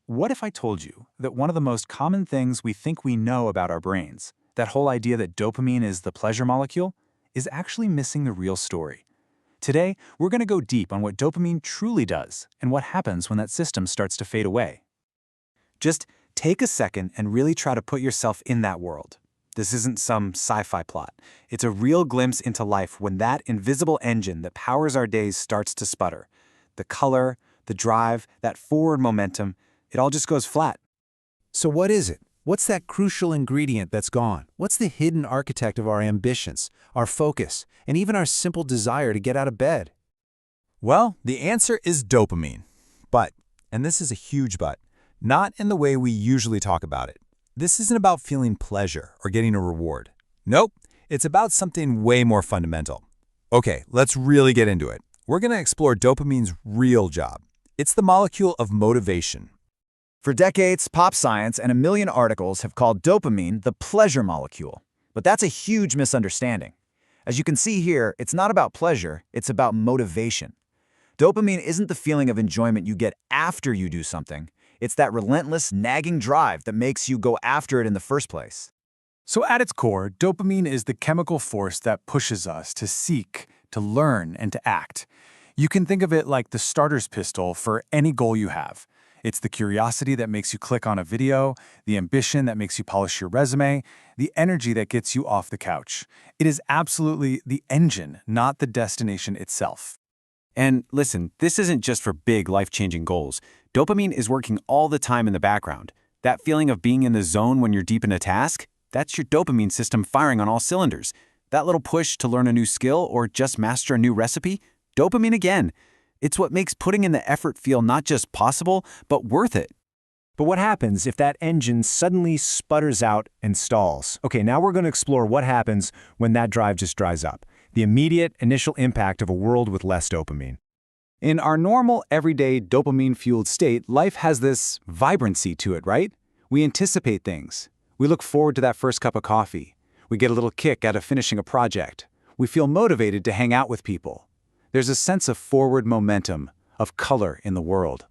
What if I told you that one of the most common things we think we know about our brains, that whole idea that dopamine is the pleasure molecule, is actually missing the real story? Today, we're going to go deep on what dopamine truly does and what happens when that system starts to fade away. Just take a second and really try to put yourself in that world. This isn't some sci-fi plot. It's a real glimpse into life when that invisible engine that powers our days starts to sputter. The color, the drive, that forward momentum, it all just goes flat. So what is it? What's that crucial ingredient that's gone? What's the hidden architect of our ambitions, our focus, and even our simple desire to get out of bed? Well, the answer is dopamine. But, and this is a huge but, not in the way we usually talk about it. This isn't about feeling pleasure or getting a reward. Nope, it's about something way more fundamental. Okay, let's really get into it. We're going to explore dopamine's real job. It's the molecule of motivation. For decades, pop science and a million articles have called dopamine the pleasure molecule. But that's a huge misunderstanding. As you can see here, it's not about pleasure, it's about motivation. Dopamine isn't the feeling of enjoyment you get after you do something. It's that relentless, nagging drive that makes you go after it in the first place. So at its core, dopamine is the chemical force that pushes us to seek, to learn, and to act. You can think of it like the starter's pistol for any goal you have. It's the curiosity that makes you click on a video, the ambition that makes you polish your resume, the energy that gets you off the couch. It is absolutely the engine, not the destination itself. And listen, this isn't just for big, life-changing goals. Dopamine is working all the time in the background. That feeling of being in the zone when you're deep in a task, that's your dopamine system firing on all cylinders. That little push to learn a new skill or just master a new recipe, dopamine again. It's what makes putting in the effort feel not just possible, but worth it. But what happens if that engine suddenly sputters out and stalls? Okay, now we're going to explore what happens when that drive just dries up. The immediate initial impact of a world with less dopamine. In our normal, everyday, dopamine-fueled state, life has this vibrancy to it, right? We anticipate things. We look forward to that first cup of coffee. We get a little kick out of finishing a project. We feel motivated to hang out with people. There's a sense of forward momentum, of color in the world.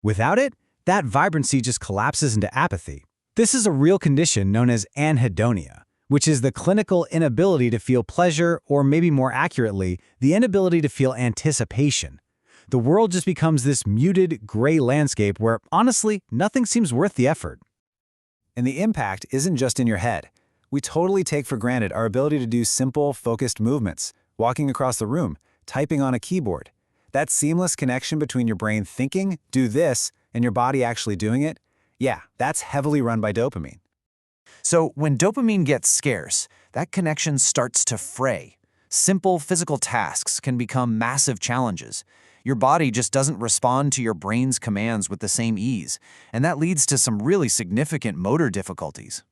Without it, that vibrancy just collapses into apathy. This is a real condition known as anhedonia, which is the clinical inability to feel pleasure, or maybe more accurately, the inability to feel anticipation. The world just becomes this muted, gray landscape where, honestly, nothing seems worth the effort. And the impact isn't just in your head. We totally take for granted our ability to do simple, focused movements, walking across the room, typing on a keyboard. That seamless connection between your brain thinking, do this, and your body actually doing it, yeah, that's heavily run by dopamine. So when dopamine gets scarce, that connection starts to fray. Simple physical tasks can become massive challenges. Your body just doesn't respond to your brain's commands with the same ease, and that leads to some really significant motor difficulties.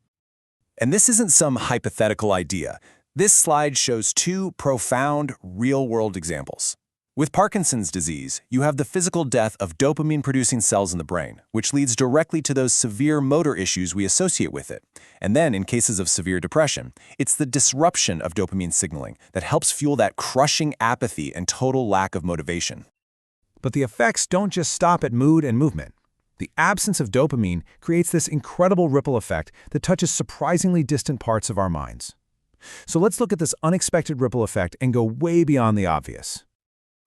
And this isn't some hypothetical idea. This slide shows two profound, real-world examples. With Parkinson's disease, you have the physical death of dopamine-producing cells in the brain, which leads directly to those severe motor issues we associate with it. And then, in cases of severe depression, it's the disruption of dopamine signaling that helps fuel that crushing apathy and total lack of motivation. But the effects don't just stop at mood and movement. The absence of dopamine creates this incredible ripple effect that touches surprisingly distant parts of our minds. So let's look at this unexpected ripple effect and go way beyond the obvious.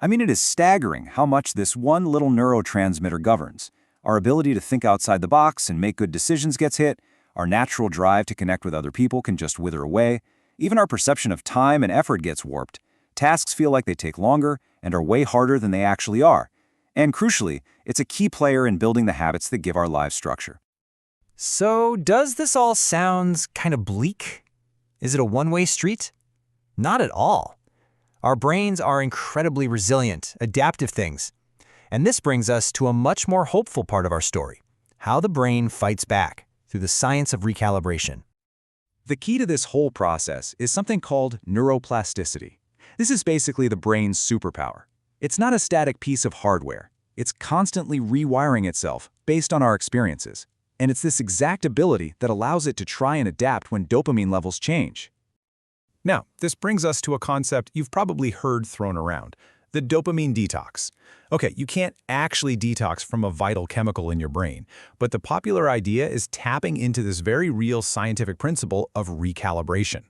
I mean, it is staggering how much this one little neurotransmitter governs. Our ability to think outside the box and make good decisions gets hit. Our natural drive to connect with other people can just wither away. Even our perception of time and effort gets warped. Tasks feel like they take longer and are way harder than they actually are. And crucially, it's a key player in building the habits that give our lives structure. So, does this all sound kind of bleak? Is it a one-way street? Not at all. Our brains are incredibly resilient, adaptive things. And this brings us to a much more hopeful part of our story, how the brain fights back through the science of recalibration. The key to this whole process is something called neuroplasticity. This is basically the brain's superpower. It's not a static piece of hardware. It's constantly rewiring itself based on our experiences. And it's this exact ability that allows it to try and adapt when dopamine levels change. Now, this brings us to a concept you've probably heard thrown around, the dopamine detox. Okay, you can't actually detox from a vital chemical in your brain, but the popular idea is tapping into this very real scientific principle of recalibration.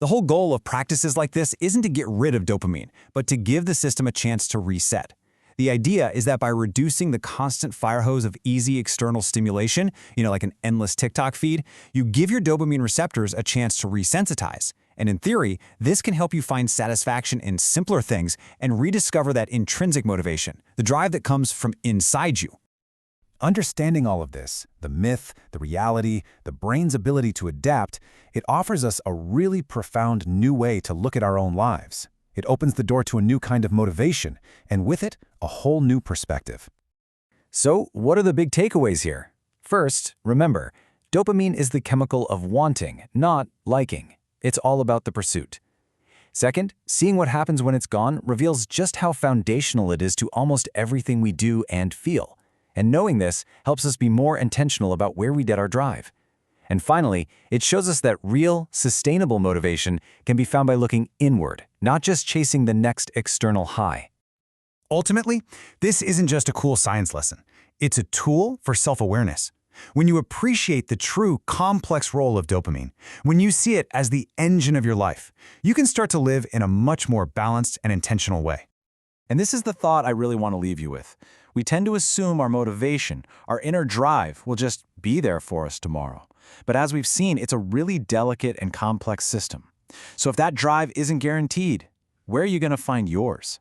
The whole goal of practices like this isn't to get rid of dopamine, but to give the system a chance to reset. The idea is that by reducing the constant fire hose of easy external stimulation, like an endless TikTok feed, you give your dopamine receptors a chance to resensitize. And in theory, this can help you find satisfaction in simpler things and rediscover that intrinsic motivation, the drive that comes from inside you. Understanding all of this, the myth, the reality, the brain's ability to adapt, it offers us a really profound new way to look at our own lives. It opens the door to a new kind of motivation, and with it, a whole new perspective. So, what are the big takeaways here? First, remember, dopamine is the chemical of wanting, not liking. It's all about the pursuit. Second, seeing what happens when it's gone reveals just how foundational it is to almost everything we do and feel. And knowing this helps us be more intentional about where we get our drive. And finally, it shows us that real, sustainable motivation can be found by looking inward, not just chasing the next external high. Ultimately, this isn't just a cool science lesson. It's a tool for self-awareness. When you appreciate the true, complex role of dopamine, when you see it as the engine of your life, you can start to live in a much more balanced and intentional way. And this is the thought I really want to leave you with. We tend to assume our motivation, our inner drive, will just be there for us tomorrow. But as we've seen, it's a really delicate and complex system. So if that drive isn't guaranteed, where are you going to find yours?